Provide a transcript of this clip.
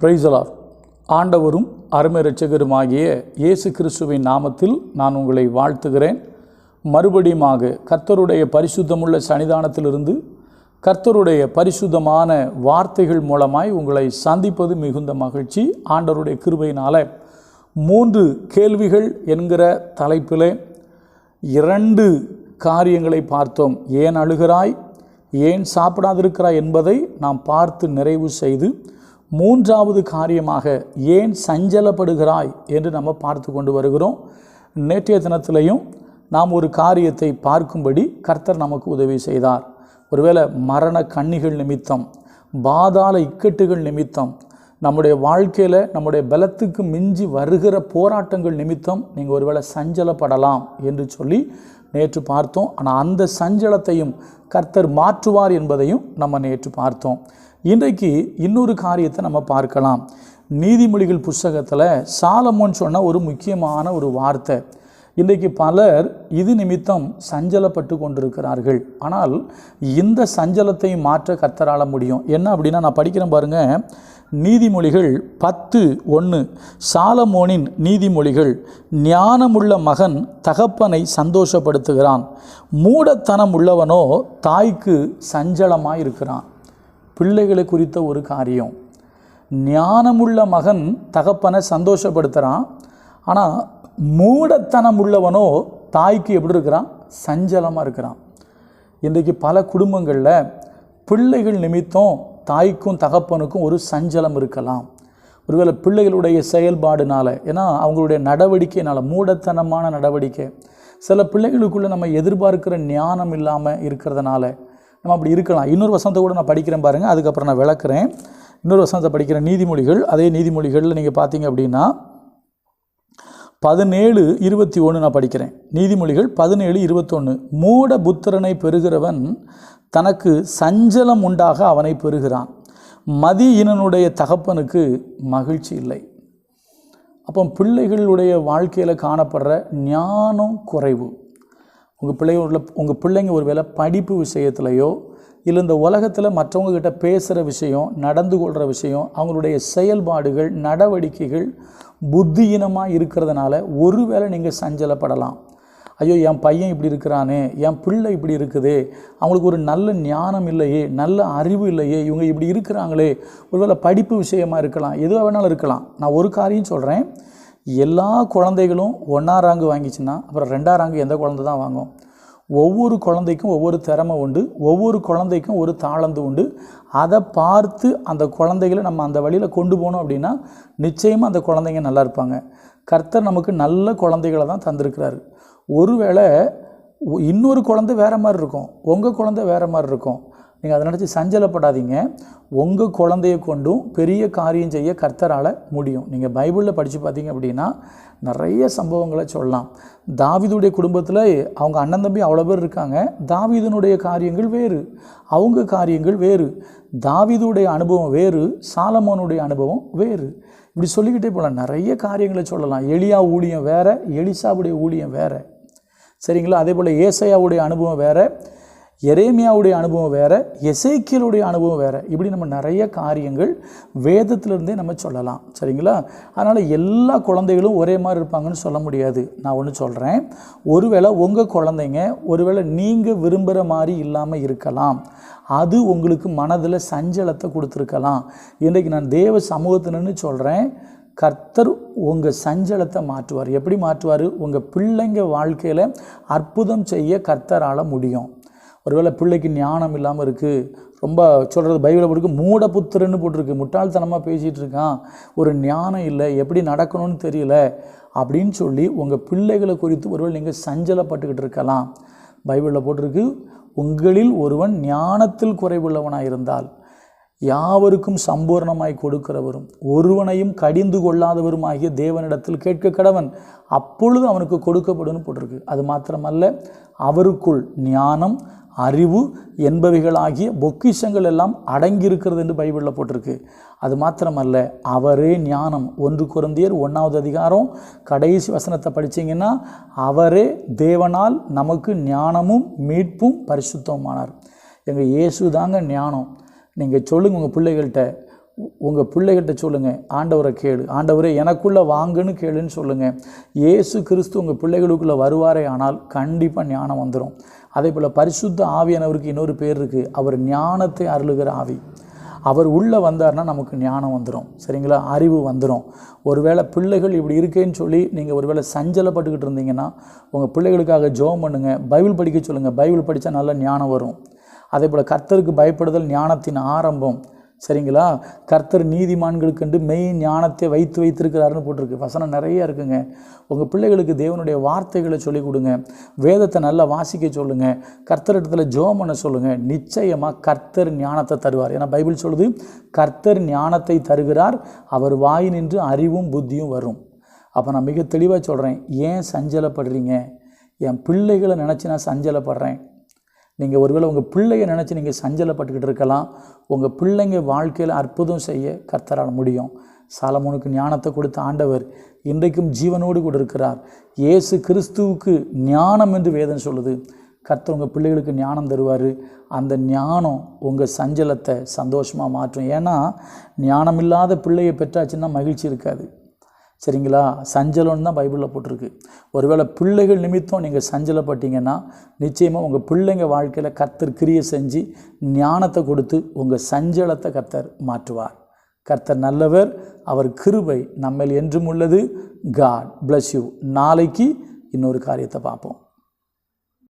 Praise the Lord. ஆண்டவரும் அருமை இரட்சகருமாகிய இயேசு கிறிஸ்துவின் நாமத்தில் நான் உங்களை வாழ்த்துகிறேன். மறுபடியுமாக கர்த்தருடைய பரிசுத்தமுள்ள சன்னிதானத்திலிருந்து கர்த்தருடைய பரிசுத்தமான வார்த்தைகள் மூலமாய் உங்களை சந்திப்பது மிகுந்த மகிழ்ச்சி. ஆண்டவருடைய கிருபையினால 3 கேள்விகள் என்கிற தலைப்பிலே 2 காரியங்களை பார்த்தோம். ஏன் அழுகிறாய், ஏன் சாப்பிடாதிருக்கிறாய் என்பதை நாம் பார்த்து நிறைவு செய்து 3வது காரியமாக ஏன் சஞ்சலப்படுகிறாய் என்று நம்ம பார்த்து கொண்டு வருகிறோம். நேற்றைய தினத்திலையும் நாம் ஒரு காரியத்தை பார்க்கும்படி கர்த்தர் நமக்கு உதவி செய்தார். ஒருவேளை மரண கண்ணிகள் நிமித்தம், பாதாள இக்கட்டுகள் நிமித்தம், நம்முடைய வாழ்க்கையில் நம்முடைய பலத்துக்கு மிஞ்சி வருகிற போராட்டங்கள் நிமித்தம் நீங்கள் ஒருவேளை சஞ்சலப்படலாம் என்று சொல்லி நேற்று பார்த்தோம். ஆனால் அந்த சஞ்சலத்தையும் கர்த்தர் மாற்றுவார் என்பதையும் நம்ம நேற்று பார்த்தோம். இன்றைக்கு இன்னொரு காரியத்தை நம்ம பார்க்கலாம். நீதிமொழிகள் புஸ்தகத்தில் சாலமோன் சொன்ன ஒரு முக்கியமான ஒரு வார்த்தை. இன்றைக்கு பலர் இது நிமித்தம் சஞ்சலப்பட்டு கொண்டிருக்கிறார்கள். ஆனால் இந்த சஞ்சலத்தை மாற்ற கர்த்தரால முடியும். என்ன அப்படின்னா, நான் படிக்கிறேன் பாருங்க. நீதிமொழிகள் 10:1. சாலமோனின் நீதிமொழிகள். ஞானமுள்ள மகன் தகப்பனை சந்தோஷப்படுத்துகிறான், மூடத்தனம் உள்ளவனோ தாய்க்கு சஞ்சலமாக இருக்கிறான். பிள்ளைகளை குறித்த ஒரு காரியம். ஞானமுள்ள மகன் தகப்பனை சந்தோஷப்படுத்துகிறான், ஆனால் மூடத்தனம் உள்ளவனோ தாய்க்கு எப்படி இருக்கிறான்? சஞ்சலமாக இருக்கிறான். இன்றைக்கு பல குடும்பங்களில் பிள்ளைகள் நிமித்தம் தாய்க்கும் தகப்பனுக்கும் ஒரு சஞ்சலம் இருக்கலாம். ஒருவேளை பிள்ளைகளுடைய செயல்பாடுனால, ஏன்னா அவங்களுடைய நடவடிக்கையினால், மூடத்தனமான நடவடிக்கை, சில பிள்ளைகளுக்குள்ளே நம்ம எதிர்பார்க்கிற ஞானம் இல்லாமல் இருக்கிறதுனால நம்ம அப்படி இருக்கலாம். இன்னொரு வசனத்தை கூட நான் படிக்கிறேன் பாருங்கள், அதுக்கப்புறம் நான் விளக்குறேன். இன்னொரு வசனத்தை படிக்கிறேன். நீதிமொழிகள், அதே நீதிமொழிகளில் நீங்கள் பார்த்தீங்க அப்படின்னா 17:21 நான் படிக்கிறேன். நீதிமொழிகள் 17:21. மூட புத்திரனை பெறுகிறவன் தனக்கு சஞ்சலம் உண்டாக அவனை பெறுகிறான், மதியினனுடைய தகப்பனுக்கு மகிழ்ச்சி இல்லை. அப்போ பிள்ளைகளுடைய வாழ்க்கையில் காணப்படுற ஞானம் குறைவு. உங்கள் பிள்ளைங்க ஒரு வேளை படிப்பு விஷயத்துலையோ இல்லை இந்த உலகத்தில் மற்றவங்கக்கிட்ட பேசுகிற விஷயம், நடந்து கொள்கிற விஷயம், அவங்களுடைய செயல்பாடுகள், நடவடிக்கைகள் புத்தியினமாக இருக்கிறதுனால ஒருவேளை நீங்கள் சஞ்சலப்படலாம். ஐயோ, என் பையன் இப்படி இருக்கிறானே, என் பிள்ளை இப்படி இருக்குதே, அவங்களுக்கு ஒரு நல்ல ஞானம் இல்லையே, நல்ல அறிவு இல்லையே, இவங்க இப்படி இருக்கிறாங்களே. ஒருவேளை படிப்பு விஷயமாக இருக்கலாம், எதுவாக வேணாலும் இருக்கலாம். நான் ஒரு காரியம் சொல்கிறேன். எல்லா குழந்தைகளும் 1ஆம் ரேங்கு வாங்கிச்சுன்னா அப்புறம் 2ஆம் ரேங்கு எந்த குழந்தை தான் வாங்கும்? ஒவ்வொரு குழந்தைக்கும் ஒவ்வொரு திறமை உண்டு, ஒவ்வொரு குழந்தைக்கும் ஒரு தாளந்து உண்டு. அதை பார்த்து அந்த குழந்தைகளை நம்ம அந்த வழியில் கொண்டு போனோம் அப்படின்னா நிச்சயமாக அந்த குழந்தைங்க நல்லா இருப்பாங்க. கர்த்தர் நமக்கு நல்ல குழந்தைகளை தான் தந்திருக்கிறாரு. ஒருவேளை இன்னொரு குழந்தை வேறு மாதிரி இருக்கும், உங்கள் குழந்தை வேறு மாதிரி இருக்கும். நீங்கள் அதை நினச்சி சஞ்சலப்படாதீங்க. உங்கள் குழந்தைய கொண்டும் பெரிய காரியம் செய்ய கர்த்தரால் முடியும். நீங்கள் பைபிளில் படித்து பார்த்தீங்க அப்படின்னா நிறைய சம்பவங்களை சொல்லலாம். தாவீதுடைய குடும்பத்தில் அவங்க அண்ணன் தம்பி அவ்வளோ பேர் இருக்காங்க. தாவீதுனுடைய காரியங்கள் வேறு, அவங்க காரியங்கள் வேறு. தாவீதுடைய அனுபவம் வேறு, சாலமோனுடைய அனுபவம் வேறு. இப்படி சொல்லிக்கிட்டே போகலாம், நிறைய காரியங்களை சொல்லலாம். எலியா ஊழியம் வேறு, எலிசாவுடைய ஊழியம் வேறு, சரிங்களா? அதே போல் ஏசாயாவுடைய அனுபவம் வேறு, எரேமியாவுடைய அனுபவம் வேறு, எசேக்கியலுடைய அனுபவம் வேறு. இப்படி நம்ம நிறைய காரியங்கள் வேதத்திலிருந்தே நம்ம சொல்லலாம், சரிங்களா? அதனால் எல்லா குழந்தைகளும் ஒரே மாதிரி இருப்பாங்கன்னு சொல்ல முடியாது. நான் ஒன்று சொல்கிறேன், ஒருவேளை உங்கள் குழந்தைங்க ஒருவேளை நீங்கள் விரும்புகிற மாதிரி இல்லாமல் இருக்கலாம். அது உங்களுக்கு மனதில் சஞ்சலத்தை கொடுத்துருக்கலாம். இன்றைக்கு நான் தேவ சமூகத்தினு சொல்கிறேன், கர்த்தர் உங்கள் சஞ்சலத்தை மாற்றுவார். எப்படி மாற்றுவார்? உங்கள் பிள்ளைங்க வாழ்க்கையில் அற்புதம் செய்ய கர்த்தரால் முடியும். ஒருவேளை பிள்ளைக்கு ஞானம் இல்லாமல் இருக்குது, ரொம்ப சொல்கிறது பைபிளை போட்டுருக்கு, மூடபுத்திரன்னு போட்டிருக்கு, முட்டாள்தனமாக பேசிகிட்டு இருக்கான், ஒரு ஞானம் இல்லை, எப்படி நடக்கணும்னு தெரியல அப்படின்னு சொல்லி உங்கள் பிள்ளைகளை குறித்து ஒருவேளை நீங்கள் சஞ்சலப்பட்டுக்கிட்டு இருக்கலாம். பைபிளில் போட்டிருக்கு, உங்களில் ஒருவன் ஞானத்தில் குறைவுள்ளவனாக இருந்தால் யாவருக்கும் சம்பூர்ணமாய் கொடுக்கிறவரும் ஒருவனையும் கடிந்து கொள்ளாதவரும் ஆகிய தேவனிடத்தில் கேட்க கடவன், அப்பொழுது அவனுக்கு கொடுக்கப்படும் போட்டிருக்கு. அது மாத்திரமல்ல, அவருக்குள் ஞானம், அறிவு என்பவைகளாகிய பொக்கிஷங்கள் எல்லாம் அடங்கியிருக்கிறது என்று பைபிளில் போட்டிருக்கு. அது மாத்திரமல்ல, அவரே ஞானம். 1 கொரிந்தியர் 1ஆவது அதிகாரம் கடைசி வசனத்தை படித்தீங்கன்னா, அவரே தேவனால் நமக்கு ஞானமும் மீட்பும் பரிசுத்தமானார். எங்கள் இயேசு தாங்க ஞானம். நீங்கள் சொல்லுங்கள் உங்கள் பிள்ளைகள்கிட்ட, உங்கள் பிள்ளைகிட்ட சொல்லுங்கள், ஆண்டவரை கேளு, ஆண்டவரே எனக்குள்ளே வாங்குன்னு கேளுன்னு சொல்லுங்கள். இயேசு கிறிஸ்து உங்கள் பிள்ளைகளுக்குள்ளே வருவாரே ஆனால் கண்டிப்பாக ஞானம் வந்துடும். அதே போல் பரிசுத்த ஆவியானவருக்கு இன்னொரு பேர் இருக்குது, அவர் ஞானத்தை அருளுகிற ஆவி. அவர் உள்ளே வந்தார்னா நமக்கு ஞானம் வந்துடும், சரிங்களா, அறிவு வந்துடும். ஒருவேளை பிள்ளைகள் இப்படி இருக்கேன்னு சொல்லி நீங்கள் ஒருவேளை சஞ்சலப்பட்டுக்கிட்டு இருந்தீங்கன்னா உங்கள் பிள்ளைகளுக்காக ஜெபம் பண்ணுங்கள், பைபிள் படிக்க சொல்லுங்கள். பைபிள் படித்தா நல்ல ஞானம் வரும். அதே போல் கர்த்தருக்கு பயப்படுதல் ஞானத்தின் ஆரம்பம், சரிங்களா. கர்த்தர் நீதிமான்களுக்கென்று மெய் ஞானத்தை வைத்திருக்கிறாருன்னு போட்டிருக்கு. வசனம் நிறைய இருக்குங்க. உங்கள் பிள்ளைகளுக்கு தேவனுடைய வார்த்தைகளை சொல்லிக் கொடுங்க, வேதத்தை நல்லா வாசிக்க சொல்லுங்கள், கர்த்தரிடத்தில் ஜெபம் பண்ண சொல்லுங்கள். நிச்சயமாக கர்த்தர் ஞானத்தை தருவார். ஏன்னா பைபிள் சொல்லுது, கர்த்தர் ஞானத்தை தருகிறார், அவர் வாய் நின்று அறிவும் புத்தியும் வரும். அப்போ நான் மிக தெளிவாக சொல்கிறேன், ஏன் சஞ்சலப்படுறீங்க? என் பிள்ளைகளை நினச்சி நான் சஞ்சலப்படுறேன். நீங்கள் ஒருவேளை உங்கள் பிள்ளையை நினச்சி நீங்கள் சஞ்சலப்பட்டுக்கிட்டு இருக்கலாம். உங்கள் பிள்ளைங்க வாழ்க்கையில் அற்புதம் செய்ய கர்த்தரால் முடியும். சாலமோனுக்கு ஞானத்தை கொடுத்த ஆண்டவர் இன்றைக்கும் ஜீவனோடு கூட இருக்கிறார். இயேசு கிறிஸ்துவுக்கு ஞானம் என்று வேதம் சொல்லுது. கர்த்தர் உங்கள் பிள்ளைகளுக்கு ஞானம் தருவார். அந்த ஞானம் உங்கள் சஞ்சலத்தை சந்தோஷமாக மாற்றும். ஏன்னா ஞானம் இல்லாத பிள்ளையை பெற்றாச்சுன்னா மகிழ்ச்சி இருக்காது, சரிங்களா. சஞ்சலம்னு தான் பைபிளில் போட்டிருக்கு. ஒருவேளை பிள்ளைகள் நிமித்தம் நீங்கள் சஞ்சலப்பட்டீங்கன்னா நிச்சயமாக உங்கள் பிள்ளைங்க வாழ்க்கையில் கர்த்தர் கிரியை செஞ்சு ஞானத்தை கொடுத்து உங்கள் சஞ்சலத்தை கர்த்தர் மாற்றுவார். கர்த்தர் நல்லவர், அவர் கிருபை நம்மேல் என்றும் உள்ளது. God bless you. நாளைக்கு இன்னொரு காரியத்தை பார்ப்போம்.